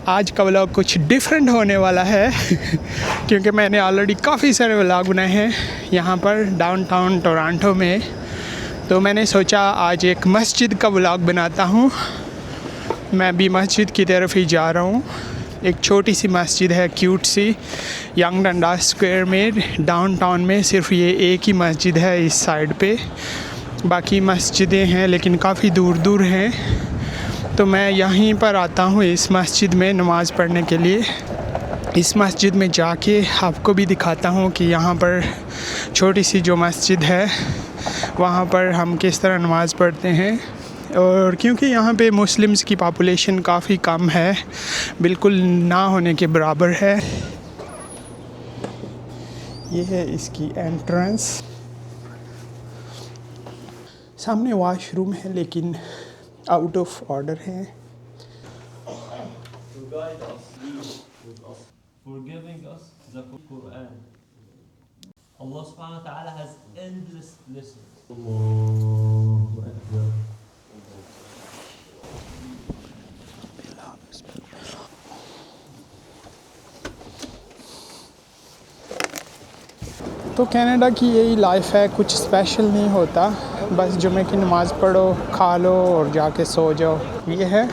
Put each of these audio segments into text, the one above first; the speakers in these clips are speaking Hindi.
आज का व्लॉग कुछ डिफरेंट होने वाला है क्योंकि मैंने ऑलरेडी काफ़ी सारे व्लॉग बनाए हैं यहाँ पर डाउनटाउन टोरंटो में। तो मैंने सोचा आज एक मस्जिद का व्लॉग बनाता हूँ। मैं भी मस्जिद की तरफ ही जा रहा हूँ। एक छोटी सी मस्जिद है, क्यूट सी, यंग डंडास स्क्वायर में डाउनटाउन में। सिर्फ ये एक ही मस्जिद है इस साइड पे, बाकी मस्जिदें हैं लेकिन काफ़ी दूर दूर हैं। तो मैं यहीं पर आता हूँ इस मस्जिद में नमाज़ पढ़ने के लिए। इस मस्जिद में जाके आपको भी दिखाता हूँ कि यहाँ पर छोटी सी जो मस्जिद है वहाँ पर हम किस तरह नमाज़ पढ़ते हैं। और क्योंकि यहाँ पे मुस्लिम्स की पॉपुलेशन काफ़ी कम है, बिल्कुल ना होने के बराबर है। ये है इसकी एंट्रेंस। सामने वॉशरूम है लेकिन आउट ऑफ ऑर्डर है। Allah subhanahu wa ta'ala has endless blessings. तो कनाडा की यही लाइफ है, कुछ स्पेशल नहीं होता, बस जुमे की नमाज़ पढ़ो, खा लो और जाके सो जाओ। ये है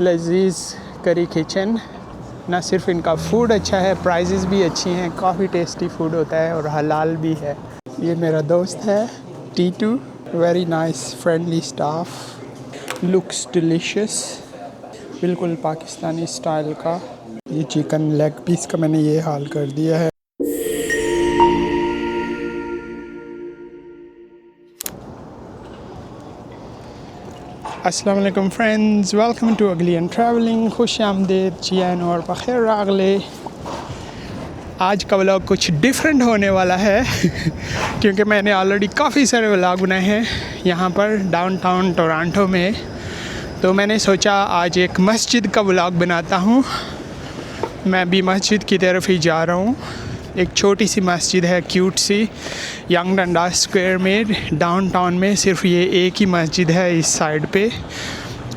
लजीज़ करी किचन। ना सिर्फ इनका फूड अच्छा है, प्राइजेज़ भी अच्छी हैं, काफ़ी टेस्टी फूड होता है और हलाल भी है। ये मेरा दोस्त है Titu, very nice friendly staff, looks delicious, बिल्कुल पाकिस्तानी स्टाइल का। ये चिकन लेग पीस का मैंने ये हाल कर दिया है। अस्सलाम वालेकुम फ्रेंड्स, वेलकम टू अगली एंड ट्रैवलिंग। खुश आमदीद, जियान और बखैर रागले। आज का व्लॉग कुछ डिफरेंट होने वाला है क्योंकि मैंने ऑलरेडी काफ़ी सारे व्लॉग बनाए हैं यहाँ पर डाउनटाउन टोरंटो में। तो मैंने सोचा आज एक मस्जिद का व्लॉग बनाता हूँ। मैं भी मस्जिद की तरफ ही जा रहा हूँ। एक छोटी सी मस्जिद है, क्यूट सी, यंग डंडास स्क्वायर में डाउनटाउन में। सिर्फ ये एक ही मस्जिद है इस साइड पे,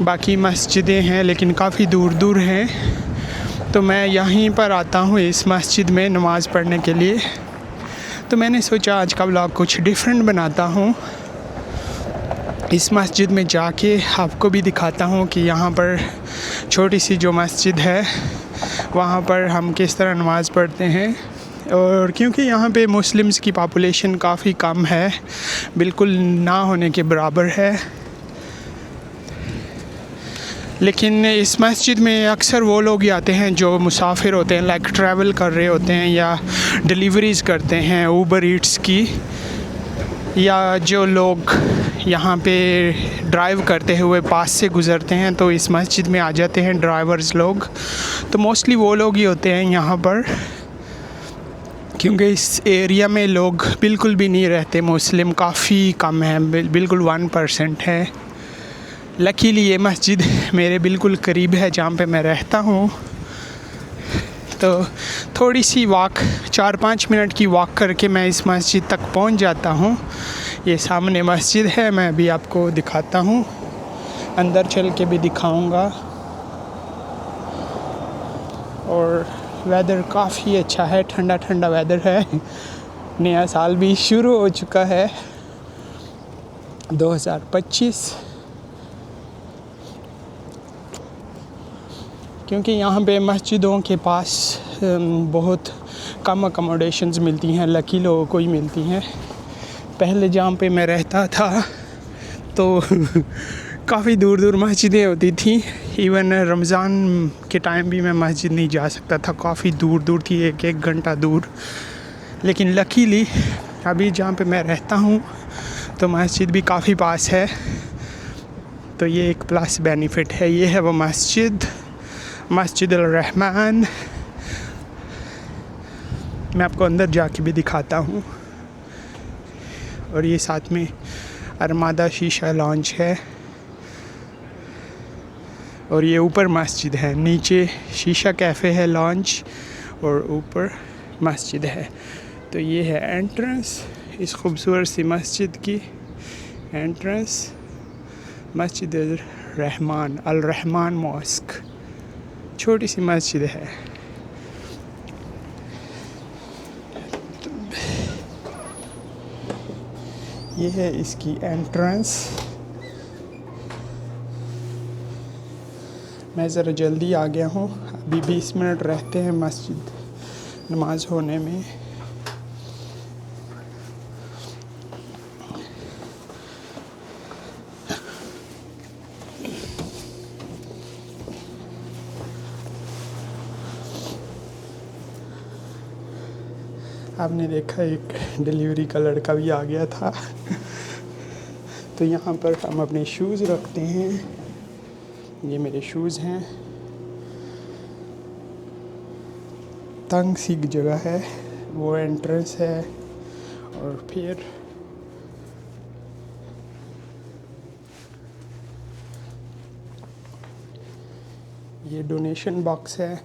बाकी मस्जिदें हैं लेकिन काफ़ी दूर दूर हैं। तो मैं यहीं पर आता हूँ इस मस्जिद में नमाज़ पढ़ने के लिए। तो मैंने सोचा आज का व्लॉग कुछ डिफरेंट बनाता हूँ। इस मस्जिद में जाके आपको भी दिखाता हूँ कि यहाँ पर छोटी सी जो मस्जिद है वहाँ पर हम किस तरह नमाज़ पढ़ते हैं। और क्योंकि यहाँ पे मुस्लिम्स की पॉपुलेशन काफ़ी कम है, बिल्कुल ना होने के बराबर है। लेकिन इस मस्जिद में अक्सर वो लोग ही आते हैं जो मुसाफिर होते हैं, लाइक ट्रैवल कर रहे होते हैं या डिलीवरीज़ करते हैं ऊबर ईट्स की, या जो लोग यहाँ पे ड्राइव करते हुए पास से गुज़रते हैं तो इस मस्जिद में आ जाते हैं ड्राइवर्स लोग। तो मोस्टली वो लोग ही होते हैं यहाँ पर, क्योंकि इस एरिया में लोग बिल्कुल भी नहीं रहते, मुस्लिम काफ़ी कम है, बिल्कुल 1% है। लकीली ये मस्जिद मेरे बिल्कुल करीब है जहाँ पे मैं रहता हूँ। तो थोड़ी सी वॉक, 4-5 मिनट की वॉक करके मैं इस मस्जिद तक पहुँच जाता हूँ। ये सामने मस्जिद है, मैं भी आपको दिखाता हूँ, अंदर चल के भी दिखाऊँगा। और वेदर काफ़ी अच्छा है, ठंडा ठंडा वेदर है। नया साल भी शुरू हो चुका है 2025। क्योंकि यहाँ पे मस्जिदों के पास बहुत कम अकोमोडेशंस मिलती हैं, लकी लोगों को ही मिलती हैं। पहले जहाँ पे मैं रहता था तो काफ़ी दूर दूर मस्जिदें होती थी। इवन रमज़ान के टाइम भी मैं मस्जिद नहीं जा सकता था, काफ़ी दूर दूर थी, 1-1 घंटा दूर। लेकिन लकीली अभी जहाँ पे मैं रहता हूँ तो मस्जिद भी काफ़ी पास है। तो ये एक प्लस बेनिफिट है। ये है वो मस्जिद, मस्जिद अल रहमान। मैं आपको अंदर जाके भी दिखाता हूँ। और ये साथ में अरमादा शीशा लॉन्च है। और ये ऊपर मस्जिद है, नीचे शीशा कैफ़े है लॉन्च और ऊपर मस्जिद है। तो ये है एंट्रेंस इस खूबसूरत सी मस्जिद की। एंट्रेंस मस्जिद रहमान, अल रहमान मॉस्क। छोटी सी मस्जिद है। ये है इसकी एंट्रेंस। मैं ज़रा जल्दी आ गया हूँ, अभी 20 मिनट रहते हैं मस्जिद नमाज होने में। आपने देखा एक डिलीवरी का लड़का भी आ गया था। तो यहाँ पर हम अपने शूज़ रखते हैं। ये मेरे शूज़ हैं। तंग सी जगह है, वो एंट्रेंस है। और फिर ये डोनेशन बॉक्स है।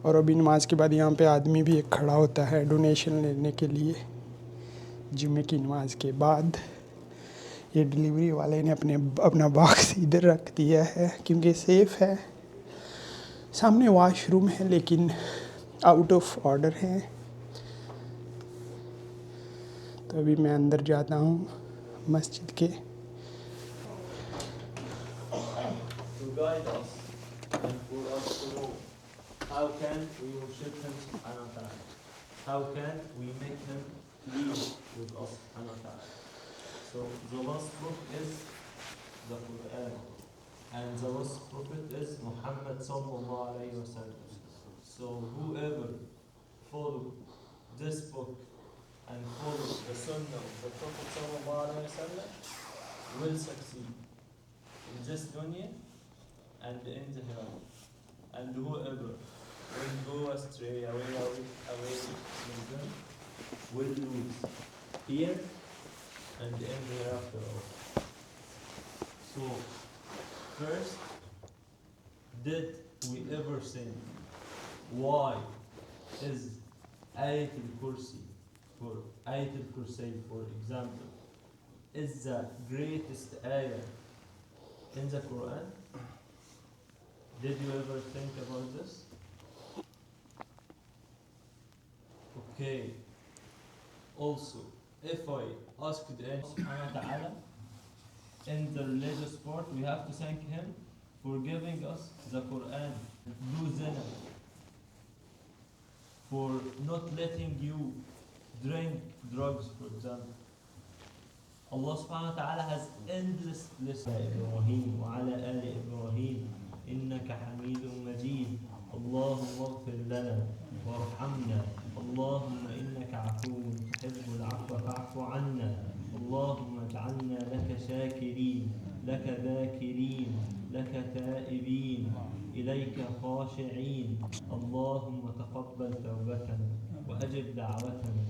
और अभी नमाज के बाद यहाँ पे आदमी भी एक खड़ा होता है डोनेशन लेने के लिए। जुम्मे की नमाज के बाद ये डिलीवरी वाले ने अपना बॉक्स इधर रख दिया है क्योंकि सेफ़ है। सामने वॉशरूम है लेकिन आउट ऑफ ऑर्डर है। तो अभी मैं अंदर जाता हूँ मस्जिद के। To guide us and for us to know how can we worship Him subhanahu wa ta'ala. How can we make Him pleased with us subhanahu wa ta'ala. So the last book is the Quran and the last prophet is Muhammad sallallahu alayhi wa sallam. So whoever follow this book and follow the sunnah of the Prophet sallallahu alayhi wa sallam will succeed in this dunya and in the hereafter. And whoever will go astray away from them will lose here and in the hereafter also. So first, did we ever sin? Why is Ayatul Kursi for Ayatul Kursi, for example, is the greatest ayah in the Quran? Did you ever think about this? Okay. Also, if I asked Allah subhanahu wa ta'ala in the religious part, we have to thank Him for giving us the Quran, do zina, for not letting you drink drugs, for example. Allah subhanahu wa ta'ala has endless lists. Ibrahim wa ala ali Ibrahim innaka hamidun majid. Allahumma ighfir lana warhamna. Allahumma innaka afuwun tuhibbul afwa fa'fu anna. Allahumma ij'alna laka shakirin, laka dhakirin, laka ta'ibin, ilayka khashi'in. Allahumma taqabbal tawbatana wa ajib da'watana.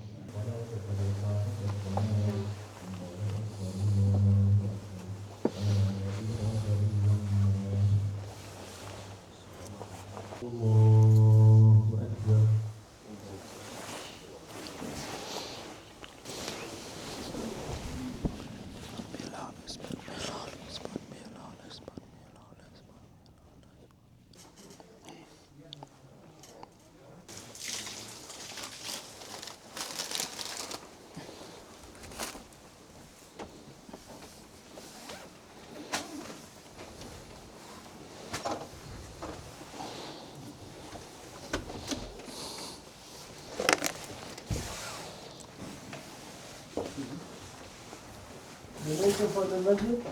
Donation for the masjid?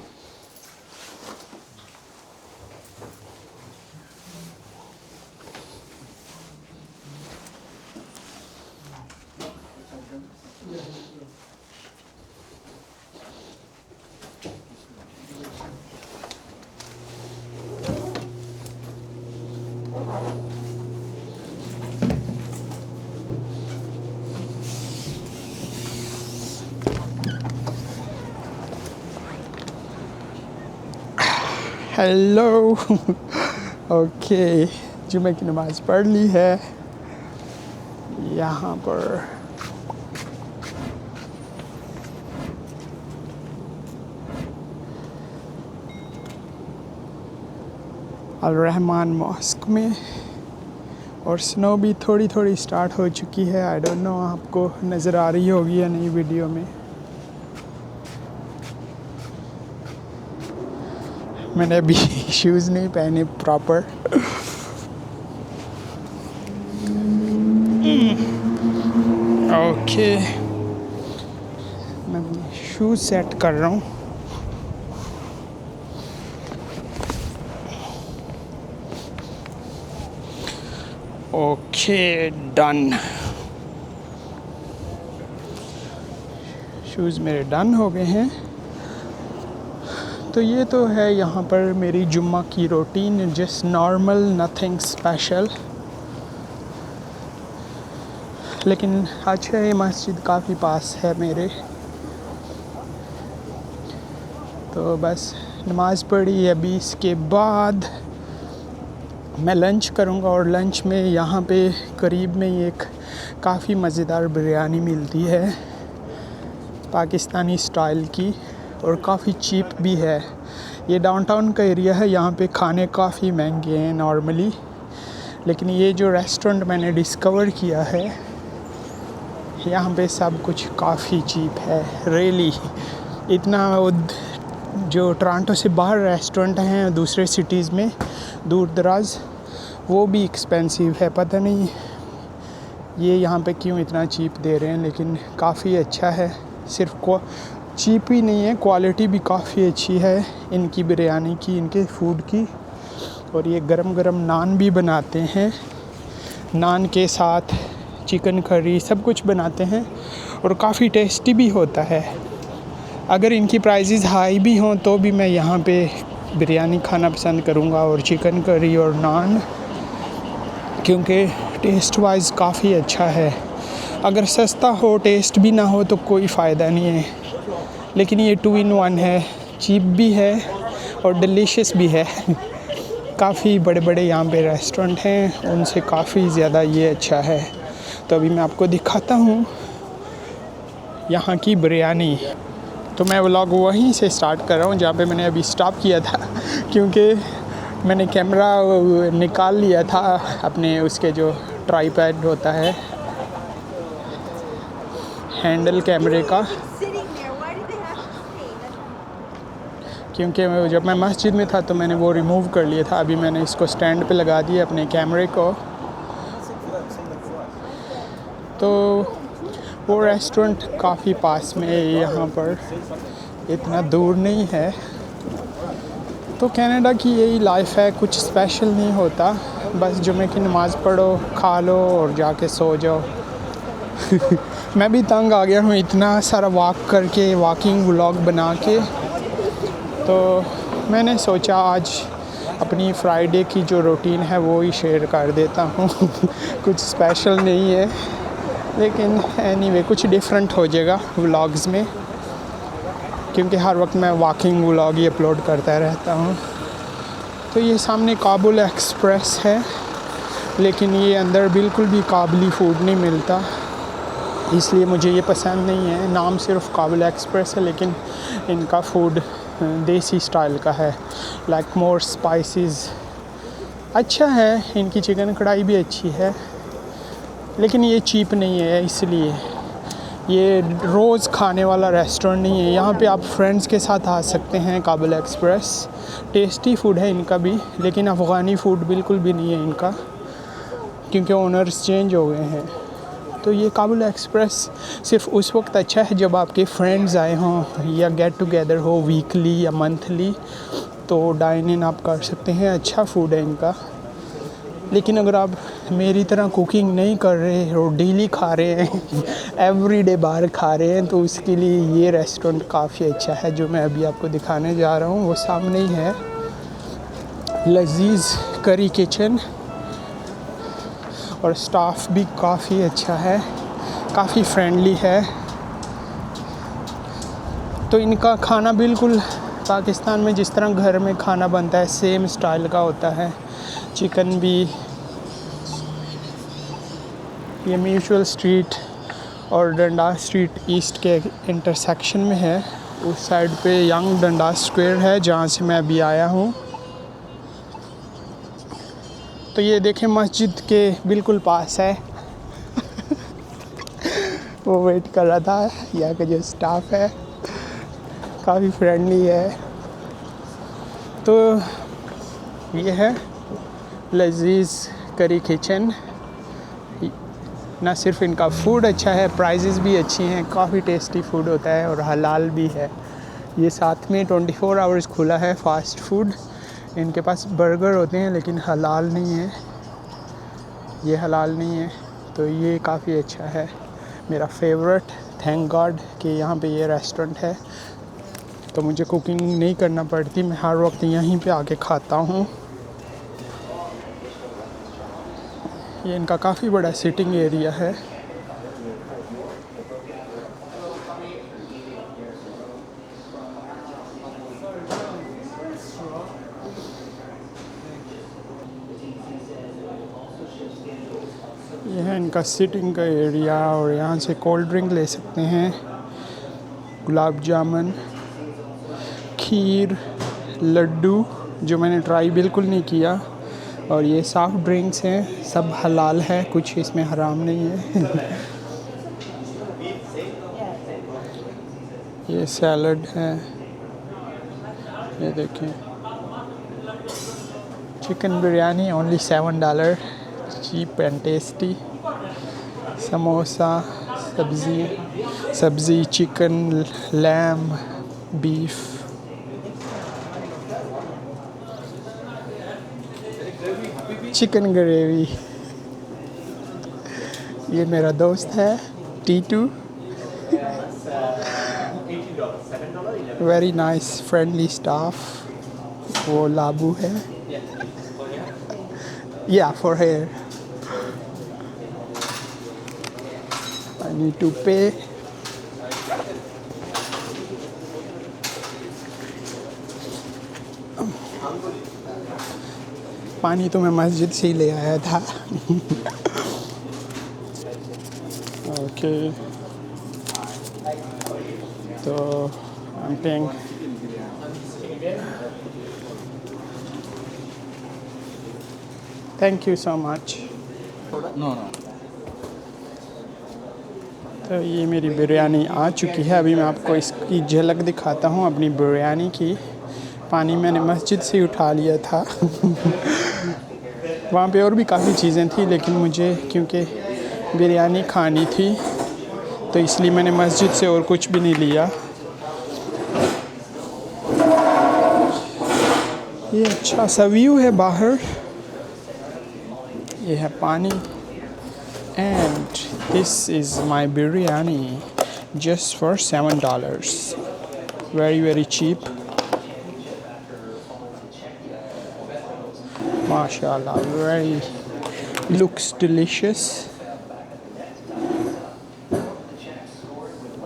Hello. Okay, जुमे की नमाज पढ़ ली है। यहाँ पर अल रहमान मॉस्क में, और स्नो भी थोड़ी थोड़ी स्टार्ट हो चुकी है। आई डोंट नो आपको नज़र आ रही होगी या नहीं वीडियो में। मैंने अभी शूज़ नहीं पहने प्रॉपर। ओके, मैं शूज़ सेट कर रहा हूँ। ओके डन, शूज़ मेरे डन हो गए हैं। तो ये तो है यहाँ पर मेरी जुम्मा की routine, just normal, nothing special. लेकिन अच्छा है, मस्जिद काफ़ी पास है मेरे, तो बस नमाज़ पढ़ी। अभी इसके बाद मैं लंच करूँगा, और लंच में यहाँ पे करीब में ही एक काफ़ी मज़ेदार बिरयानी मिलती है पाकिस्तानी स्टाइल की, और काफ़ी चीप भी है। ये डाउनटाउन का एरिया है, यहाँ पे खाने काफ़ी महंगे हैं नॉर्मली, लेकिन ये जो रेस्टोरेंट मैंने डिस्कवर किया है, यहाँ पे सब कुछ काफ़ी चीप है रियली। इतना जो टोरंटो से बाहर रेस्टोरेंट हैं दूसरे सिटीज़ में दूर दराज, वो भी एक्सपेंसिव है। पता नहीं ये यहाँ पे क्यों इतना चीप दे रहे हैं, लेकिन काफ़ी अच्छा है। सिर्फ चीप ही नहीं है, क्वालिटी भी काफ़ी अच्छी है इनकी बिरयानी की, इनके फूड की। और ये गरम गरम नान भी बनाते हैं, नान के साथ चिकन करी सब कुछ बनाते हैं, और काफ़ी टेस्टी भी होता है। अगर इनकी प्राइसेस हाई भी हों तो भी मैं यहाँ पे बिरयानी खाना पसंद करूँगा, और चिकन करी और नान, क्योंकि टेस्ट वाइज काफ़ी अच्छा है। अगर सस्ता हो, टेस्ट भी ना हो तो कोई फ़ायदा नहीं है, लेकिन ये 2 in 1 है, चीप भी है और डिलीशियस भी है। काफ़ी बड़े बड़े यहाँ पे रेस्टोरेंट हैं, उनसे काफ़ी ज़्यादा ये अच्छा है। तो अभी मैं आपको दिखाता हूँ यहाँ की बिरयानी। तो मैं व्लॉग वहीं से स्टार्ट कर रहा हूँ जहाँ पे मैंने अभी स्टॉप किया था, क्योंकि मैंने कैमरा निकाल लिया था अपने उसके जो ट्राईपैड होता है हैंडल कैमरे का, क्योंकि जब मैं मस्जिद में था तो मैंने वो रिमूव कर लिया था। अभी मैंने इसको स्टैंड पे लगा दिया अपने कैमरे को। तो वो रेस्टोरेंट काफ़ी पास में है, यहाँ पर इतना दूर नहीं है। तो कनाडा की यही लाइफ है, कुछ स्पेशल नहीं होता, बस जुमे की नमाज़ पढ़ो, खा लो और जाके सो जाओ। मैं भी तंग आ गया हूँ इतना सारा वॉक करके, वॉकिंग व्लॉग बना के। तो मैंने सोचा आज अपनी फ्राइडे की जो रूटीन है वो ही शेयर कर देता हूँ। कुछ स्पेशल नहीं है, लेकिन एनीवे कुछ डिफरेंट हो जाएगा व्लॉग्स में, क्योंकि हर वक्त मैं वॉकिंग व्लॉग ही अपलोड करता रहता हूँ। तो ये सामने काबुल एक्सप्रेस है, लेकिन ये अंदर बिल्कुल भी काबुली फूड नहीं मिलता, इसलिए मुझे ये पसंद नहीं है। नाम सिर्फ काबुल एक्सप्रेस है, लेकिन इनका फूड देसी स्टाइल का है, लाइक मोर स्पाइसेस। अच्छा है, इनकी चिकन कढ़ाई भी अच्छी है, लेकिन ये चीप नहीं है, इसलिए ये रोज़ खाने वाला रेस्टोरेंट नहीं है। यहाँ पे आप फ्रेंड्स के साथ आ सकते हैं। काबुल एक्सप्रेस टेस्टी फूड है इनका भी, लेकिन अफ़गानी फूड बिल्कुल भी नहीं है इनका, क्योंकि ओनर्स चेंज हो गए हैं। तो ये काबुल एक्सप्रेस सिर्फ उस वक्त अच्छा है जब आपके फ्रेंड्स आए हों या गेट टुगेदर हो वीकली या मंथली, तो डाइन इन आप कर सकते हैं। अच्छा फूड है इनका। लेकिन अगर आप मेरी तरह कुकिंग नहीं कर रहे और डेली खा रहे हैं, एवरीडे बाहर खा रहे हैं, तो उसके लिए ये रेस्टोरेंट काफ़ी अच्छा है, जो मैं अभी आपको दिखाने जा रहा हूँ। वो सामने ही है, लजीज़ करी किचन, और स्टाफ भी काफ़ी अच्छा है, काफ़ी फ्रेंडली है। तो इनका खाना बिल्कुल पाकिस्तान में जिस तरह घर में खाना बनता है सेम स्टाइल का होता है। चिकन भी। ये म्यूचुअल स्ट्रीट और डंडास स्ट्रीट ईस्ट के इंटरसेक्शन में है। उस साइड पे यंग डंडास स्क्वायर है, जहाँ से मैं अभी आया हूँ। तो ये देखें मस्जिद के बिल्कुल पास है। वो वेट कर रहा था। यहाँ का जो स्टाफ है काफ़ी फ्रेंडली है। तो ये है लजीज़ करी किचन। ना सिर्फ इनका फूड अच्छा है, प्राइजेज़ भी अच्छी हैं, काफ़ी टेस्टी फूड होता है और हलाल भी है। ये साथ में 24 आवर्स खुला है फ़ास्ट फूड। इनके पास बर्गर होते हैं लेकिन हलाल नहीं है, ये हलाल नहीं है। तो ये काफ़ी अच्छा है, मेरा फेवरेट। थैंक गॉड कि यहाँ पे ये रेस्टोरेंट है, तो मुझे कुकिंग नहीं करना पड़ती, मैं हर वक्त यहीं पे आके खाता हूँ। ये इनका काफ़ी बड़ा सिटिंग एरिया है। यह है इनका सिटिंग का एरिया और यहाँ से कोल्ड ड्रिंक ले सकते हैं, गुलाब जामुन, खीर, लड्डू जो मैंने ट्राई बिल्कुल नहीं किया, और ये सॉफ्ट ड्रिंक्स हैं, सब हलाल है, कुछ इसमें हराम नहीं है। ये सैलड है, ये देखें। Chicken biryani only $7, cheap and tasty. Samosa, सब्ज़ी, chicken, lamb, beef. Chicken gravy. ये मेरा दोस्त है Titu, very nice friendly staff. वो लाबू है, या for here. I need to pay. पानी तो मैं मस्जिद से ही ले आया था। ओके, तो I'm paying. Thank you so much. No. तो ये मेरी बिरयानी आ चुकी है। अभी मैं आपको इसकी झलक दिखाता हूँ अपनी बिरयानी की। पानी मैंने मस्जिद से ही उठा लिया था। वहाँ पे और भी काफ़ी चीज़ें थी, लेकिन मुझे क्योंकि बिरयानी खानी थी तो इसलिए मैंने मस्जिद से और कुछ भी नहीं लिया। ये अच्छा सा व्यू है बाहर, ये है पानी। And this is my biryani just for $7. Very cheap. MashaAllah, very looks delicious.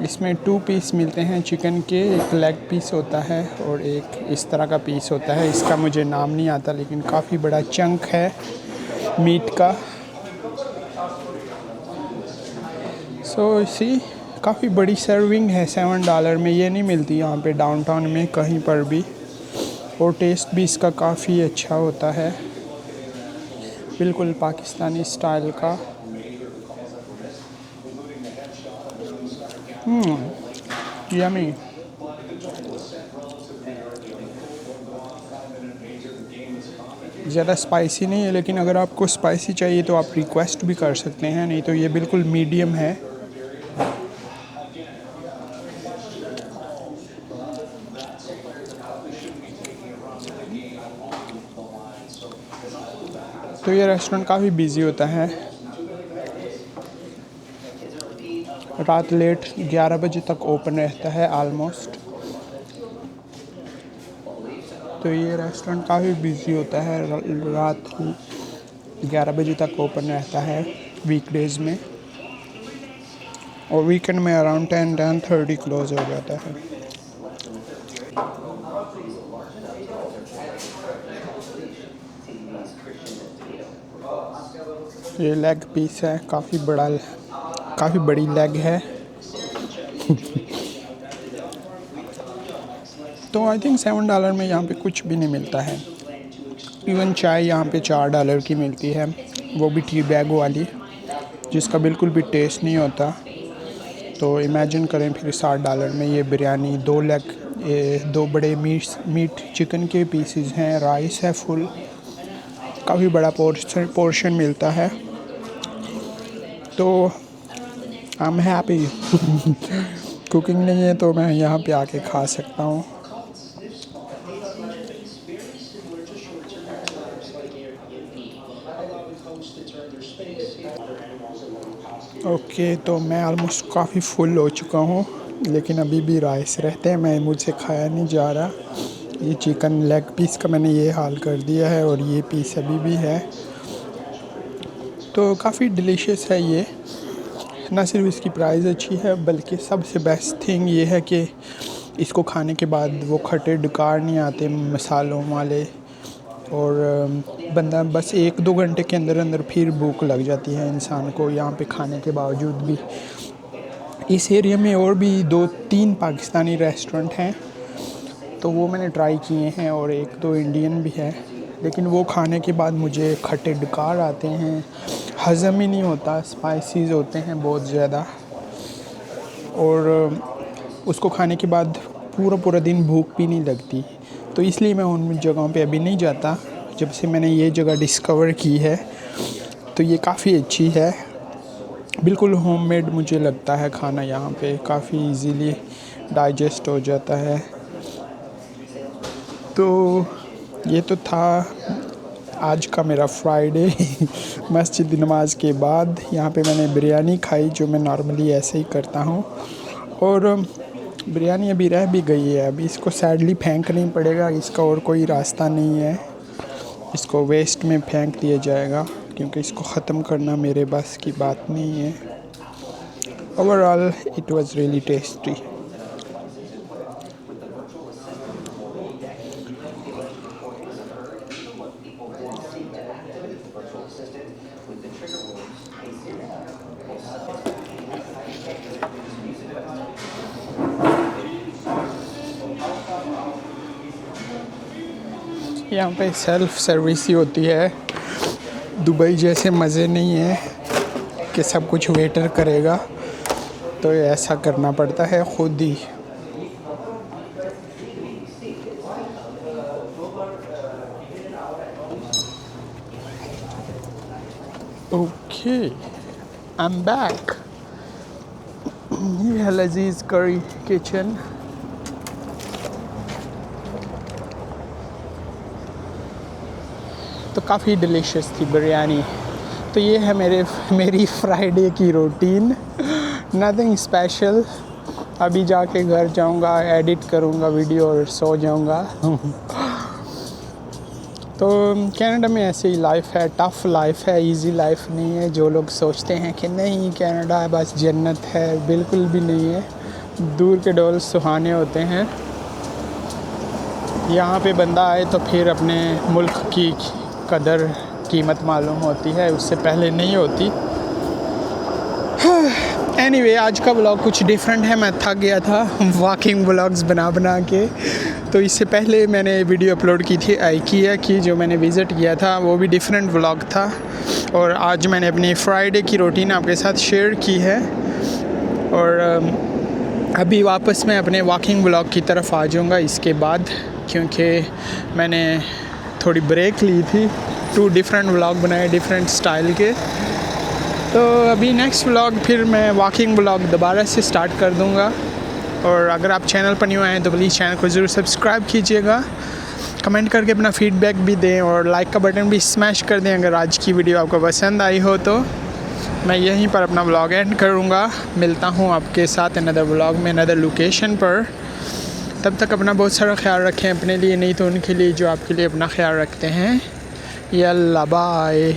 इसमें 2 पीस मिलते हैं चिकन के, एक लेग पीस होता है और एक इस तरह का पीस होता है। इसका मुझे नाम नहीं आता, लेकिन काफ़ी बड़ा चंक है मीट का। सो इसी काफ़ी बड़ी सर्विंग है $7 में। ये नहीं मिलती यहाँ पे डाउनटाउन में कहीं पर भी, और टेस्ट भी इसका काफ़ी अच्छा होता है, बिल्कुल पाकिस्तानी स्टाइल का। यमी। ज़्यादा स्पाइसी नहीं है, लेकिन अगर आपको स्पाइसी चाहिए तो आप रिक्वेस्ट भी कर सकते हैं, नहीं तो ये बिल्कुल मीडियम है। तो ये रेस्टोरेंट काफ़ी बिजी होता है, रात लेट 11 बजे तक ओपन रहता है ऑलमोस्ट। तो ये रेस्टोरेंट काफ़ी बिजी होता है, रात 11 बजे तक ओपन रहता है वीकडेज़ में, और वीकेंड में अराउंड 10-10:30 क्लोज हो जाता है। ये लेग पीस है, काफ़ी बड़ी लेग है। तो आई थिंक $7 में यहाँ पे कुछ भी नहीं मिलता है। इवन चाय यहाँ पे $4 की मिलती है, वो भी टी बैग वाली, जिसका बिल्कुल भी टेस्ट नहीं होता। तो इमेजिन करें फिर $60 में ये बिरयानी, 2 लेग, 2 बड़े मीट चिकन के पीसेस हैं, राइस है फुल, काफ़ी बड़ा पोर्शन मिलता है। तो आई एम हैप्पी। कुकिंग नहीं है तो मैं यहाँ पे आके खा सकता हूँ। ओके, तो मैं ऑलमोस्ट काफ़ी फुल हो चुका हूँ, लेकिन अभी भी राइस रहते हैं, मैं मुझसे खाया नहीं जा रहा। ये चिकन लेग पीस का मैंने ये हाल कर दिया है और ये पीस अभी भी है। तो काफ़ी डिलीशियस है ये। ना सिर्फ इसकी प्राइस अच्छी है, बल्कि सबसे बेस्ट थिंग ये है कि इसको खाने के बाद वो खट्टे डकार नहीं आते मसालों वाले, और बंदा बस 1-2 घंटे के अंदर अंदर फिर भूख लग जाती है इंसान को यहाँ पे खाने के बावजूद भी। इस एरिया में और भी 2-3 पाकिस्तानी रेस्टोरेंट हैं, तो वो मैंने ट्राई किए हैं, और 1-2 इंडियन भी है, लेकिन वो खाने के बाद मुझे खट्टे डकार आते हैं, हज़म ही नहीं होता, स्पाइसीज होते हैं बहुत ज़्यादा, और उसको खाने के बाद पूरा दिन भूख भी नहीं लगती। तो इसलिए मैं उन जगहों पे अभी नहीं जाता। जब से मैंने ये जगह डिस्कवर की है तो ये काफ़ी अच्छी है, बिल्कुल होममेड मुझे लगता है खाना। यहाँ पे काफ़ी इजीली डाइजेस्ट हो जाता है। तो ये तो था आज का मेरा फ्राइडे। मस्जिद नमाज के बाद यहाँ पे मैंने बिरयानी खाई, जो मैं नॉर्मली ऐसे ही करता हूँ, और बिरयानी अभी रह भी गई है। अभी इसको सैडली फेंक नहीं पड़ेगा, इसका और कोई रास्ता नहीं है, इसको वेस्ट में फेंक दिया जाएगा, क्योंकि इसको ख़त्म करना मेरे बस की बात नहीं है। Overall it was really tasty. यहाँ पे सेल्फ सर्विस ही होती है। दुबई जैसे मज़े नहीं है कि सब कुछ वेटर करेगा, तो ऐसा करना पड़ता है खुद ही। Okay, I am back. ये है लजीज करी किचन। तो काफ़ी डिलीशियस थी बिरयानी। तो ये है मेरी फ्राइडे की रूटीन, नथिंग स्पेशल। अभी जाके घर जाऊंगा, एडिट करूंगा वीडियो और सो जाऊंगा। तो कनाडा में ऐसे ही लाइफ है, टफ़ लाइफ है, इजी लाइफ नहीं है। जो लोग सोचते हैं कि नहीं कनाडा बस जन्नत है, बिल्कुल भी नहीं है। दूर के डोल सुहाने होते हैं। यहाँ पे बंदा आए तो फिर अपने मुल्क की कदर कीमत मालूम होती है, उससे पहले नहीं होती। एनीवे, आज का व्लॉग कुछ डिफरेंट है। मैं थक गया था वॉकिंग व्लॉग्स बना के। तो इससे पहले मैंने वीडियो अपलोड की थी आइकिया की, जो मैंने विज़िट किया था, वो भी डिफरेंट व्लॉग था। और आज मैंने अपनी फ्राइडे की रूटीन आपके साथ शेयर की है। और अभी वापस मैं अपने वॉकिंग व्लॉग की तरफ आ जाऊँगा इसके बाद, क्योंकि मैंने थोड़ी ब्रेक ली थी। 2 डिफरेंट व्लॉग बनाए डिफरेंट स्टाइल के। तो अभी नेक्स्ट व्लॉग फिर मैं वॉकिंग व्लॉग दोबारा से स्टार्ट कर दूंगा। और अगर आप चैनल पर न्यू आए तो प्लीज़ चैनल को ज़रूर सब्सक्राइब कीजिएगा, कमेंट करके अपना फीडबैक भी दें, और लाइक का बटन भी स्मैश कर दें अगर आज की वीडियो आपको पसंद आई हो। तो मैं यहीं पर अपना व्लॉग एंड करूँगा। मिलता हूँ आपके साथ अनदर व्लॉग में अनदर लोकेशन पर। तब तक अपना बहुत सारा ख्याल रखें, अपने लिए नहीं तो उनके लिए जो आपके लिए अपना ख्याल रखते हैं। यल्ला बाय।